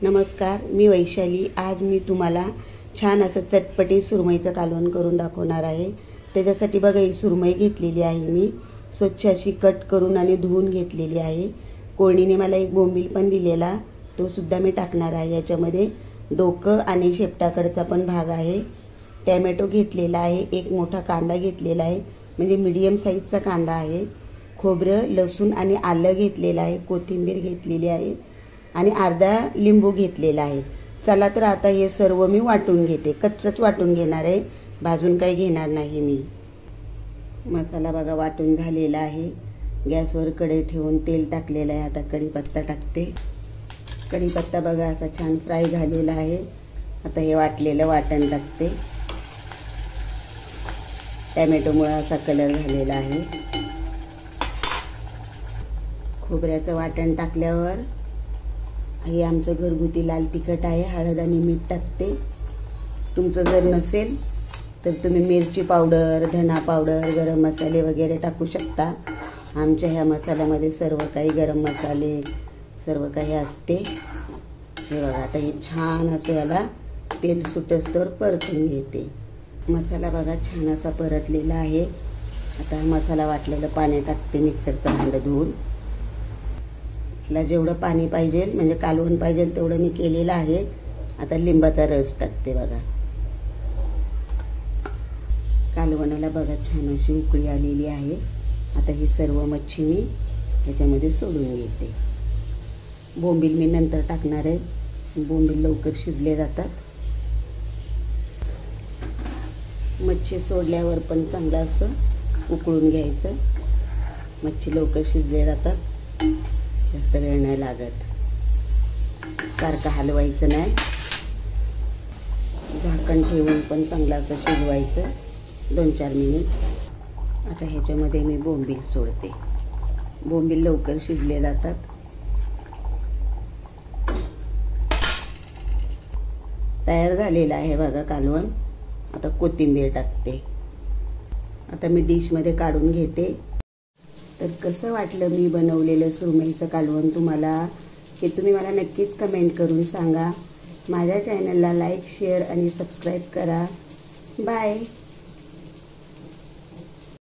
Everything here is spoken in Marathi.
नमस्कार, मी वैशाली। आज मी तुम्हाला छान असं चटपटी सुरमईचं कालवण करून दाखवणार आहे। त्याच्यासाठी बघा ही सुरमई घेतलेली आहे, मी स्वच्छ अशी कट करून आणि धुवून घेतलेली आहे। कोळणीने मला एक बोंबील पण दिलेला, तो सुद्धा मी टाकणार आहे याच्यामध्ये। डोकं आणि शेपटाकडचा पण भाग आहे। टोमॅटो घेतलेला आहे, एक मोठा कांदा घेतलेला आहे, म्हणजे मीडियम साईजचा कांदा आहे। खोबरं, लसूण आणि आलं घेतलेलं आहे, कोथिंबीर घेतलेली आहे आणि अर्धा लिंबू घेतलेला आहे। चला तर आता हे सर्व मी वाटून घेते। कच्चच वाटून घेणार आहे, भाजून काही घेणार नाही मी। मसाला बघा वाटून झालेला आहे। गॅसवर कढई ठेवून तेल टाकलेलं आहे। आता कढीपत्ता टाकते। कढीपत्ता बघा असा छान फ्राय झालेला आहे। आता हे वाटलेलं वाटण टाकते। टोमॅटोमुळे असा कलर झालेला आहे। खोबऱ्याचं वाटण टाकल्यावर हे आमचं घरगुती लाल तिखट आहे, हळद आणि मीठ टाकते। तुमचं जर नसेल तर तुम्ही मिरची पावडर, धना पावडर, गरम मसाले वगैरे टाकू शकता। आमच्या ह्या मसाल्यामध्ये सर्व काही गरम मसाले सर्व काही असते। हे बघा आता हे छान असं याला तेल सुटस्तोवर परतून घेते। मसाला बघा छान असा परतलेला आहे। आता मसाला वाटलेलं पाणी टाकते, मिक्सरचं भांडं धुवून। ला जेवढं पाणी पाहिजे म्हणजे कालवण पाहिजे तेवढं मी केलेलं आहे। आता लिंबाचा रस टाकते बघा। कालवणाला बघा छान अशी उकळी आलेली आहे। आता ही सर्व मच्छी मी ह्याच्यामध्ये सोडून घेते। बोंबील मी नंतर टाकणार आहे, बोंबील लवकर शिजले जातात। मच्छी सोडल्यावर पण चांगलं असं उकळून घ्यायचं, मच्छी लवकर शिजले जातात, जास्त वेळ नाही लागत। सारखं हलवायचं नाही, झाकण ठेवून पण चांगलं असं शिजवायचं 2-4 मिनिट। आता ह्याच्यामध्ये मी बोंबील सोडते। बोंबील लवकर शिजले जातात। तयार झालेलं आहे बघा कालवण। आता कोथिंबीर टाकते। आता मी डिशमध्ये काढून घेते। तर कसं वाटलं मी बनवलेलं सुरमईचं कालवण तुम्हाला, हे तुम्ही मला नक्कीच कमेंट करून सांगा। माझ्या चॅनलला लाईक, शेअर आणि सबस्क्राईब करा। बाय।